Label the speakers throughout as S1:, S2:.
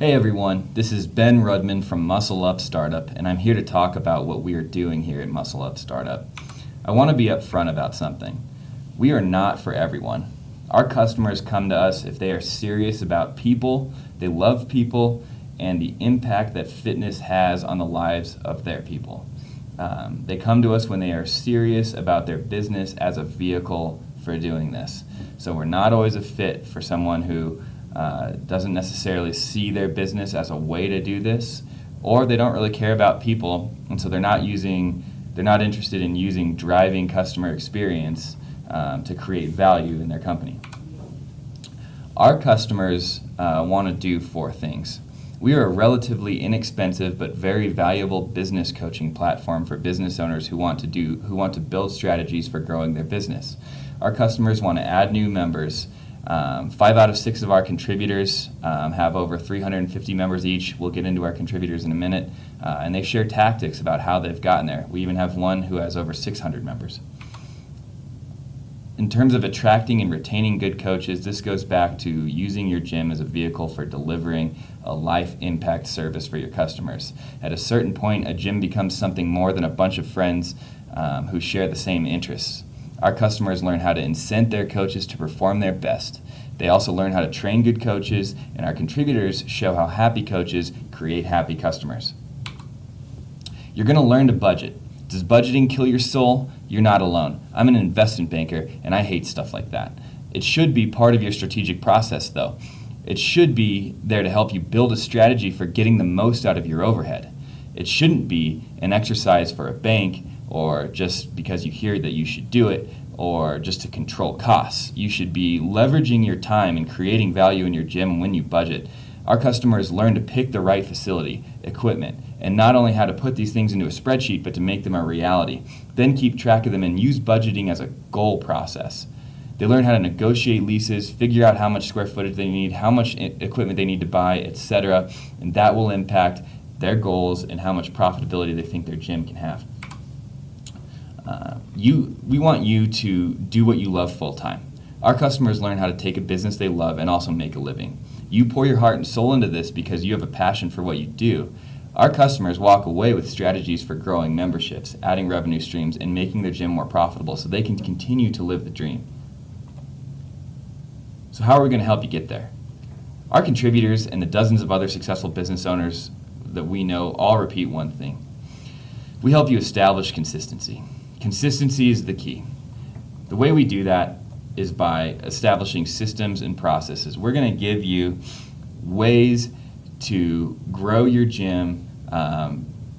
S1: Hey everyone, this is Ben Rudman from Muscle Up Startup, and I'm here to talk about what we are doing here at Muscle Up Startup. I want to be upfront about something. We are not for everyone. Our customers come to us if they are serious about people, they love people, and the impact that fitness has on the lives of their people. They come to us when they are serious about their business as a vehicle for doing this. So we're not always a fit for someone who doesn't necessarily see their business as a way to do this, or they don't really care about people, and so they're not interested in using driving customer experience to create value in their company. Our customers want to do four things. We are a relatively inexpensive but very valuable business coaching platform for business owners who want to build strategies for growing their business. Our customers want to add new members. 5 out of 6 of our contributors have over 350 members each. We'll get into our contributors in a minute. And they share tactics about how they've gotten there. We even have one who has over 600 members. In terms of attracting and retaining good coaches, this goes back to using your gym as a vehicle for delivering a life impact service for your customers. At a certain point, a gym becomes something more than a bunch of friends who share the same interests. Our customers learn how to incent their coaches to perform their best. They also learn how to train good coaches, and our contributors show how happy coaches create happy customers. You're going to learn to budget. Does budgeting kill your soul? You're not alone. I'm an investment banker, and I hate stuff like that. It should be part of your strategic process, though. It should be there to help you build a strategy for getting the most out of your overhead. It shouldn't be an exercise for a bank, or just because you hear that you should do it, or just to control costs. You should be leveraging your time and creating value in your gym when you budget. Our customers learn to pick the right facility, equipment, and not only how to put these things into a spreadsheet, but to make them a reality. Then keep track of them and use budgeting as a goal process. They learn how to negotiate leases, figure out how much square footage they need, how much equipment they need to buy, etc., and that will impact their goals and how much profitability they think their gym can have. We want you to do what you love full time. Our customers learn how to take a business they love and also make a living. You pour your heart and soul into this because you have a passion for what you do. Our customers walk away with strategies for growing memberships, adding revenue streams, and making their gym more profitable so they can continue to live the dream. So how are we going to help you get there? Our contributors and the dozens of other successful business owners that we know all repeat one thing. We help you establish consistency. Consistency is the key. The way we do that is by establishing systems and processes. We're going to give you ways to grow your gym,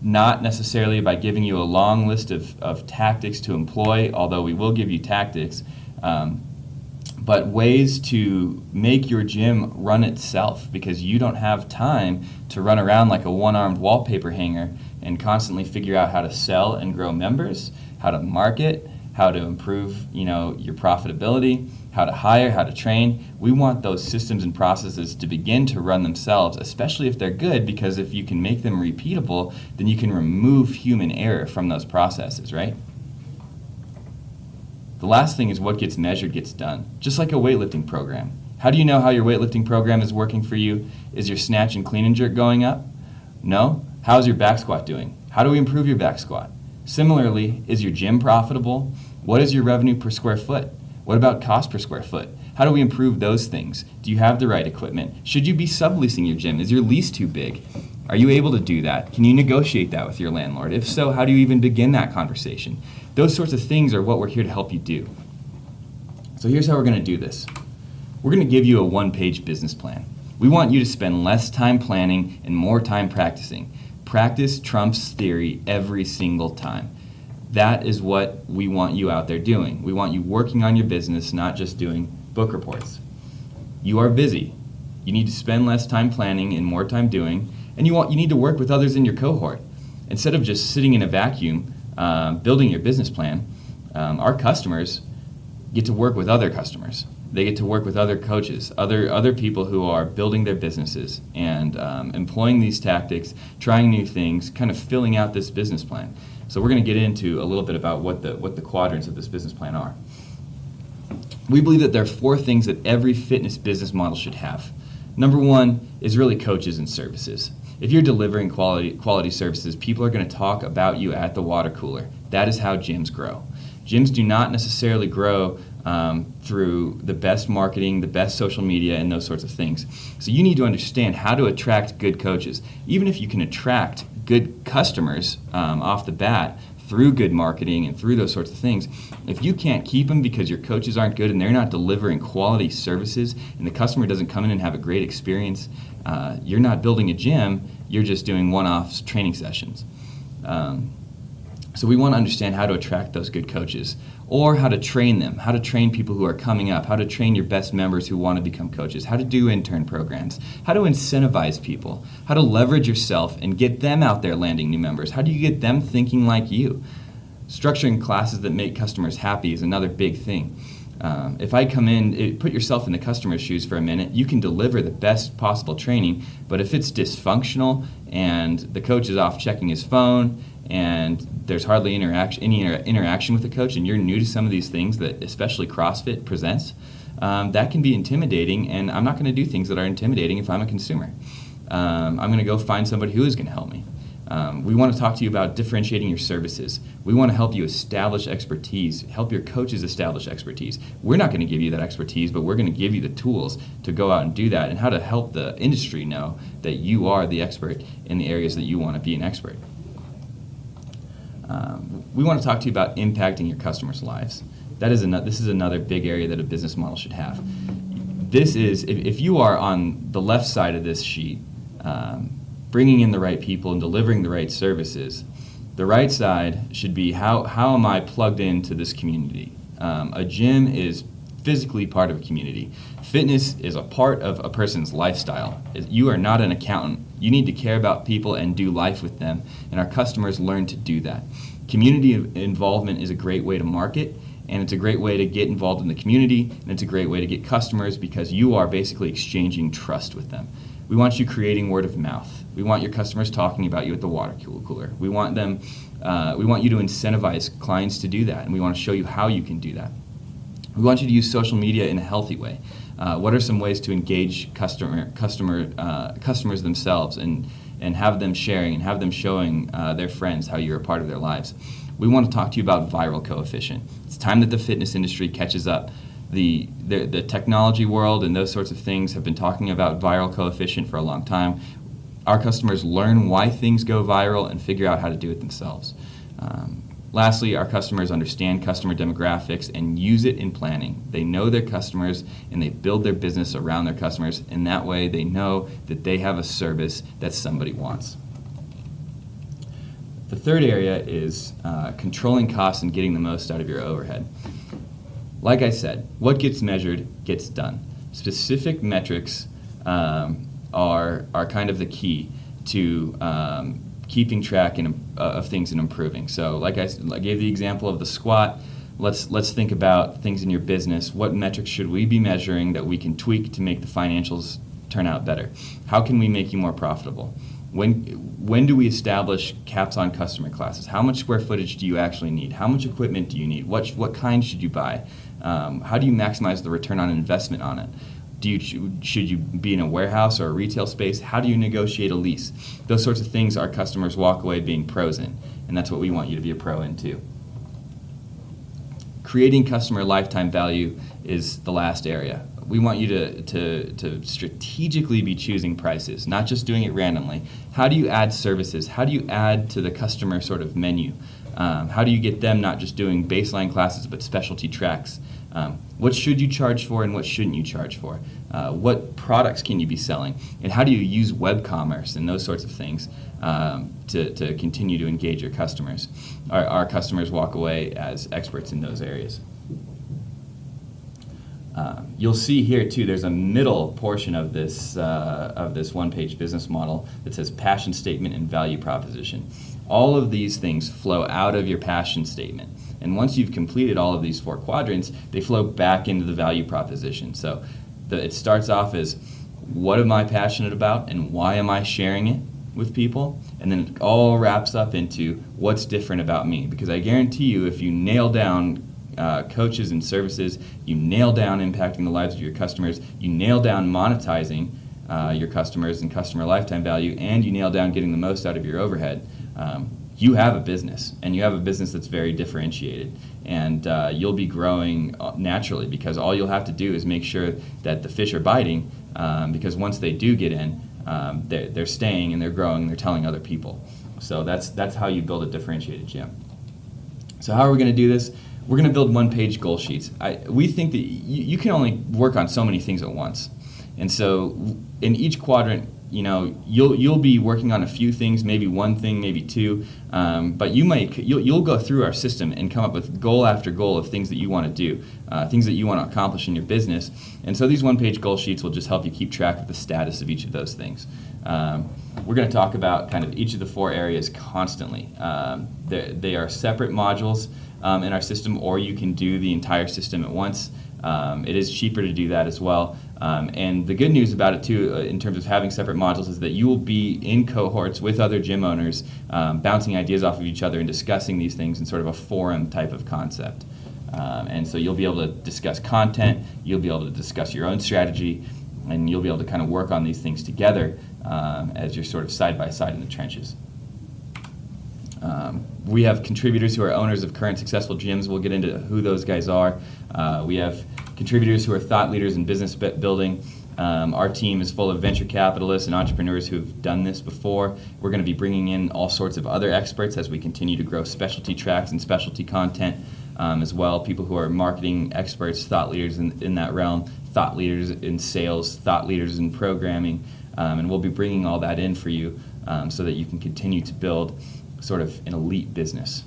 S1: not necessarily by giving you a long list of tactics to employ, although we will give you tactics, but ways to make your gym run itself, because you don't have time to run around like a one-armed wallpaper hanger and constantly figure out how to sell and grow members, how to market, how to improve, your profitability, how to hire, how to train. We want those systems and processes to begin to run themselves, especially if they're good, because if you can make them repeatable, then you can remove human error from those processes, right? The last thing is what gets measured gets done, just like a weightlifting program. How do you know how your weightlifting program is working for you? Is your snatch and clean and jerk going up? No? How's your back squat doing? How do we improve your back squat? Similarly, is your gym profitable? What is your revenue per square foot? What about cost per square foot? How do we improve those things? Do you have the right equipment? Should you be subleasing your gym? Is your lease too big? Are you able to do that? Can you negotiate that with your landlord? If so, how do you even begin that conversation? Those sorts of things are what we're here to help you do. So here's how we're going to do this. We're going to give you a one-page business plan. We want you to spend less time planning and more time practicing. Practice trumps theory every single time. That is what we want you out there doing. We want you working on your business, not just doing book reports. You are busy. You need to spend less time planning and more time doing, and you need to work with others in your cohort. Instead of just sitting in a vacuum, building your business plan, our customers get to work with other customers. They get to work with other coaches, other people who are building their businesses and employing these tactics, trying new things, kind of filling out this business plan. So we're going to get into a little bit about what the quadrants of this business plan are. We believe that there are 4 things that every fitness business model should have. Number one is really coaches and services. If you're delivering quality services, people are going to talk about you at the water cooler. That is how gyms grow. Gyms do not necessarily grow through the best marketing, the best social media, and those sorts of things. So you need to understand how to attract good coaches. Even if you can attract good customers off the bat through good marketing and through those sorts of things, if you can't keep them because your coaches aren't good and they're not delivering quality services and the customer doesn't come in and have a great experience, you're not building a gym, you're just doing one-off training sessions. So we want to understand how to attract those good coaches, or how to train them, how to train people who are coming up, how to train your best members who want to become coaches, how to do intern programs, how to incentivize people, how to leverage yourself and get them out there landing new members. How do you get them thinking like you? Structuring classes that make customers happy is another big thing. If I come in, put yourself in the customer's shoes for a minute, you can deliver the best possible training, but if it's dysfunctional and the coach is off checking his phone and there's hardly any interaction with the coach, and you're new to some of these things that especially CrossFit presents, that can be intimidating, and I'm not going to do things that are intimidating if I'm a consumer. I'm going to go find somebody who is going to help me. We want to talk to you about differentiating your services. We want to help you establish expertise, help your coaches establish expertise. We're not going to give you that expertise, but we're going to give you the tools to go out and do that, and how to help the industry know that you are the expert in the areas that you want to be an expert. We want to talk to you about impacting your customers' lives. This is another big area that a business model should have. This is, if you are on the left side of this sheet, bringing in the right people and delivering the right services, the right side should be how am I plugged into this community? A gym is physically part of a community. Fitness is a part of a person's lifestyle. You are not an accountant. You need to care about people and do life with them, and our customers learn to do that. Community involvement is a great way to market, and it's a great way to get involved in the community, and it's a great way to get customers because you are basically exchanging trust with them. We want you creating word of mouth. We want your customers talking about you at the water cooler. We want you to incentivize clients to do that, and we want to show you how you can do that. We want you to use social media in a healthy way. What are some ways to engage customers themselves and have them sharing and have them showing their friends how you're a part of their lives? We want to talk to you about viral coefficient. It's time that the fitness industry catches up. The technology world and those sorts of things have been talking about viral coefficient for a long time. Our customers learn why things go viral and figure out how to do it themselves. Lastly, our customers understand customer demographics and use it in planning. They know their customers and they build their business around their customers, and that way they know that they have a service that somebody wants. The third area is controlling costs and getting the most out of your overhead. Like I said, what gets measured gets done. Specific metrics are kind of the key to keeping track of things and improving. So like I gave the example of the squat, let's think about things in your business. What metrics should we be measuring that we can tweak to make the financials turn out better? How can we make you more profitable? When do we establish caps on customer classes? How much square footage do you actually need? How much equipment do you need? What kind should you buy? How do you maximize the return on investment on it? Should you be in a warehouse or a retail space? How do you negotiate a lease? Those sorts of things our customers walk away being pros in, and that's what we want you to be a pro in too. Creating customer lifetime value is the last area. We want you to strategically be choosing prices, not just doing it randomly. How do you add services? How do you add to the customer sort of menu? How do you get them not just doing baseline classes but specialty tracks? What should you charge for and what shouldn't you charge for? What products can you be selling? And how do you use web commerce and those sorts of things to continue to engage your customers? Our customers walk away as experts in those areas. You'll see here too, there's a middle portion of this one-page business model that says passion statement and value proposition. All of these things flow out of your passion statement. And once you've completed all of these 4 quadrants, they flow back into the value proposition. So it starts off as, what am I passionate about and why am I sharing it with people? And then it all wraps up into what's different about me. Because I guarantee you, if you nail down coaches and services, you nail down impacting the lives of your customers, you nail down monetizing your customers and customer lifetime value, and you nail down getting the most out of your overhead, you have a business, and you have a business that's very differentiated, and you'll be growing naturally, because all you'll have to do is make sure that the fish are biting, because once they do get in, they're staying and they're growing and they're telling other people. So that's how you build a differentiated gym. So how are we going to do this? We're going to build one-page goal sheets. We think that you can only work on so many things at once, and so in each quadrant, you'll be working on a few things, maybe one thing, maybe two, but you'll go through our system and come up with goal after goal of things that you want to do, things that you want to accomplish in your business. And so these one-page goal sheets will just help you keep track of the status of each of those things. We're going to talk about kind of each of the 4 areas constantly. They are separate modules in our system, or you can do the entire system at once. It is cheaper to do that as well. And the good news about it too, in terms of having separate modules, is that you will be in cohorts with other gym owners, bouncing ideas off of each other and discussing these things in sort of a forum type of concept. And so you'll be able to discuss content, you'll be able to discuss your own strategy, and you'll be able to kind of work on these things together as you're sort of side by side in the trenches. We have contributors who are owners of current successful gyms. We'll get into who those guys are. We have contributors who are thought leaders in business building. Our team is full of venture capitalists and entrepreneurs who have done this before. We're going to be bringing in all sorts of other experts as we continue to grow specialty tracks and specialty content as well. People who are marketing experts, thought leaders in that realm, thought leaders in sales, thought leaders in programming, and we'll be bringing all that in for you so that you can continue to build sort of an elite business.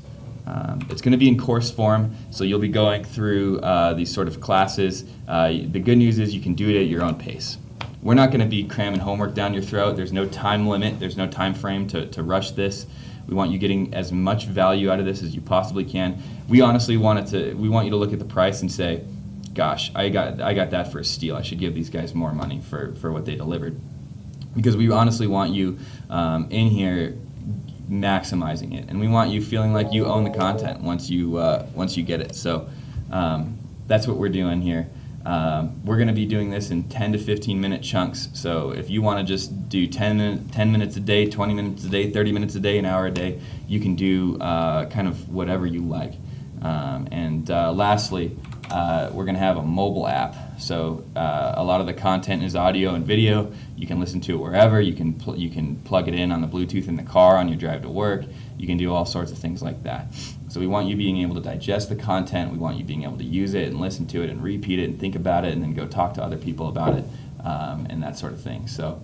S1: It's going to be in course form, so you'll be going through these sort of classes. The good news is you can do it at your own pace. We're not going to be cramming homework down your throat. There's no time limit. There's no time frame to rush this. We want you getting as much value out of this as you possibly can. We honestly want you to look at the price and say, gosh, I got that for a steal. I should give these guys more money for what they delivered. Because we honestly want you in here maximizing it, and we want you feeling like you own the content once you get it. So that's what we're doing here. We're going to be doing this in 10 to 15 minute chunks. So if you want to just do 10 minutes a day, 20 minutes a day, 30 minutes a day, an hour a day, you can do kind of whatever you like. And lastly, we're going to have a mobile app. So a lot of the content is audio and video. You can listen to it wherever. You can plug it in on the Bluetooth in the car on your drive to work. You can do all sorts of things like that. So we want you being able to digest the content. We want you being able to use it and listen to it and repeat it and think about it and then go talk to other people about it and that sort of thing. So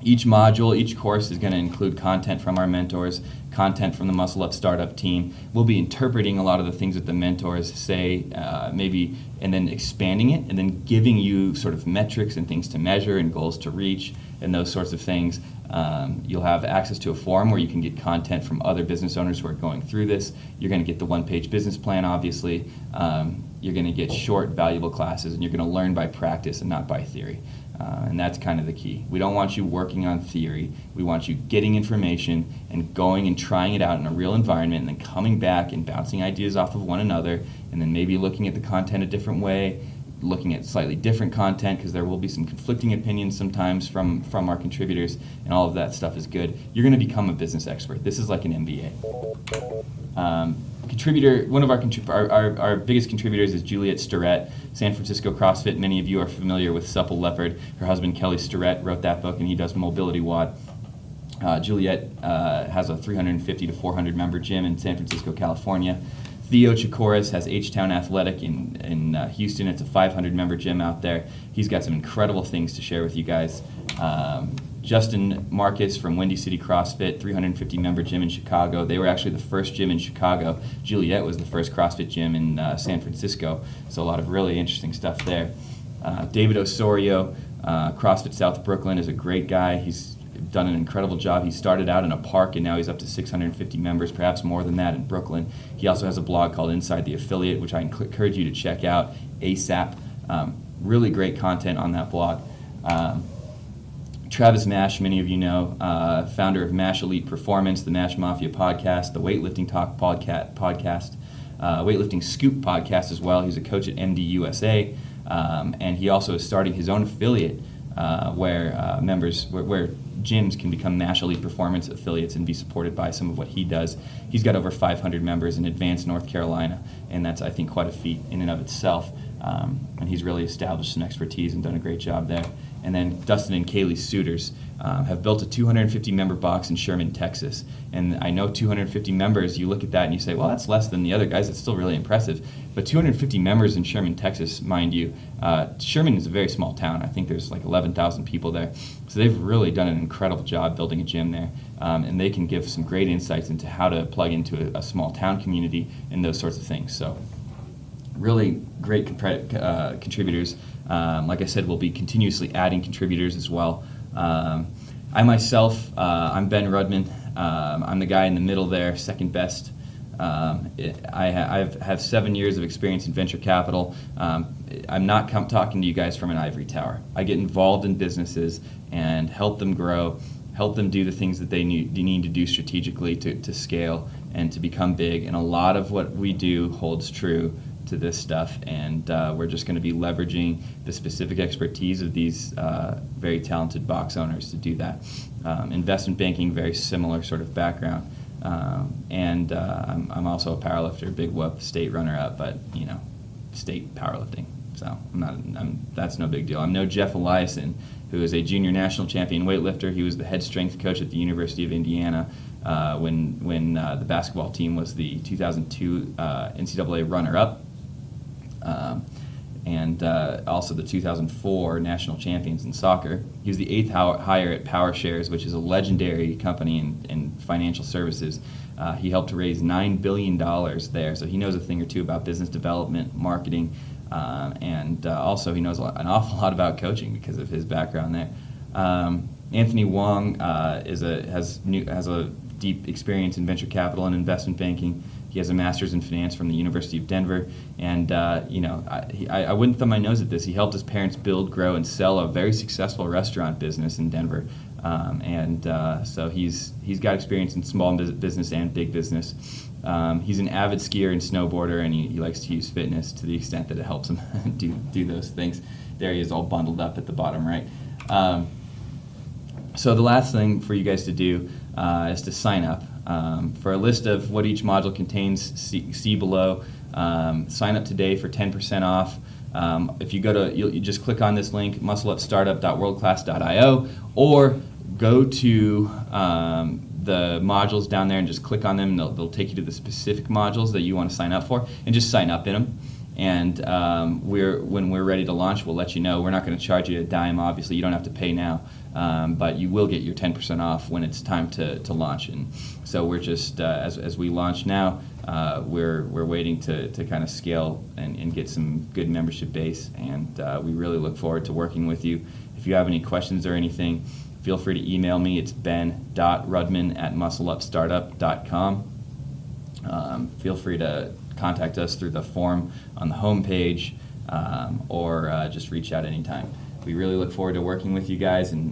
S1: each module, each course is going to include content from our mentors, content from the Muscle Up Startup team. We'll be interpreting a lot of the things that the mentors say, maybe, and then expanding it, and then giving you sort of metrics and things to measure and goals to reach and those sorts of things. You'll have access to a forum where you can get content from other business owners who are going through this. You're going to get the one-page business plan, obviously. You're going to get short, valuable classes, and you're going to learn by practice and not by theory. And that's kind of the key. We don't want you working on theory. We want you getting information and going and trying it out in a real environment and then coming back and bouncing ideas off of one another and then maybe looking at the content a different way, looking at slightly different content because there will be some conflicting opinions sometimes from our contributors, and all of that stuff is good. You're going to become a business expert. This is like an MBA. One of our biggest contributors is Juliette Starrett, San Francisco CrossFit. Many of you are familiar with Supple Leopard. Her husband Kelly Starrett wrote that book, and he does Mobility WOD. Juliette has a 350 to 400 member gym in San Francisco, California. Theo Chikoris has H-Town Athletic in Houston. It's a 500 member gym out there. He's got some incredible things to share with you guys. Justin Marcus from Windy City CrossFit, 350 member gym in Chicago. They were actually the first gym in Chicago. Juliette was the first CrossFit gym in San Francisco. So a lot of really interesting stuff there. David Osorio, CrossFit South Brooklyn, is a great guy. He's done an incredible job. He started out in a park and now he's up to 650 members, perhaps more than that, in Brooklyn. He also has a blog called Inside the Affiliate, which I encourage you to check out ASAP. Really great content on that blog. Travis Mash, many of you know, founder of Mash Elite Performance, the Mash Mafia podcast, the Weightlifting Talk podcast, Weightlifting Scoop podcast as well. He's a coach at MD USA. And he also is starting his own affiliate where gyms can become National Elite Performance affiliates and be supported by some of what he does. He's got over 500 members in Advance, North Carolina, and that's, I think, quite a feat in and of itself. And he's really established some expertise and done a great job there. And then Dustin and Kaylee Suiters have built a 250-member box in Sherman, Texas. And I know 250 members, you look at that and you say, well, that's less than the other guys. It's still really impressive. But 250 members in Sherman, Texas, mind you, Sherman is a very small town. I think there's like 11,000 people there. So they've really done an incredible job building a gym there. And they can give some great insights into how to plug into a small town community and those sorts of things. So really great contributors. Like I said, we'll be continuously adding contributors as well. I myself, I'm Ben Rudman. I'm the guy in the middle there, second best. I have 7 years of experience in venture capital. I'm not talking to you guys from an ivory tower. I get involved in businesses and help them grow, help them do the things that they need to do strategically to scale and to become big. And a lot of what we do holds true to this stuff, and we're just going to be leveraging the specific expertise of these very talented box owners to do that. Investment banking, very similar sort of background, and I'm also a powerlifter, big whoop, state runner-up, but state powerlifting. So that's no big deal. I'm no Jeff Eliason, who is a junior national champion weightlifter. He was the head strength coach at the University of Indiana when the basketball team was the 2002 NCAA runner-up. And also the 2004 national champions in soccer. He was the 8th hire at PowerShares, which is a legendary company in financial services. He helped to raise $9 billion there, so he knows a thing or two about business development, marketing, and also he knows an awful lot about coaching because of his background there. Anthony Wong has a deep experience in venture capital and investment banking. He has a master's in finance from the University of Denver, and I wouldn't thumb my nose at this. He helped his parents build, grow, and sell a very successful restaurant business in Denver, so he's got experience in small business and big business. He's an avid skier and snowboarder, and he likes to use fitness to the extent that it helps him do those things. There he is, all bundled up at the bottom right. So the last thing for you guys to do is to sign up. For a list of what each module contains, see below. Sign up today for 10% off. If you go to, you just click on this link, muscleupstartup.worldclass.io, or go to the modules down there and just click on them, and they'll take you to the specific modules that you want to sign up for, and just sign up in them. And when we're ready to launch, we'll let you know. We're not going to charge you a dime, obviously. You don't have to pay now, but you will get your 10% off when it's time to launch. And so we're just, as we launch now, we're waiting to kind of scale and get some good membership base, and we really look forward to working with you. If you have any questions or anything, feel free to email me. It's ben.rudman@muscleupstartup.com. Feel free to contact us through the form on the homepage, or just reach out anytime. We really look forward to working with you guys and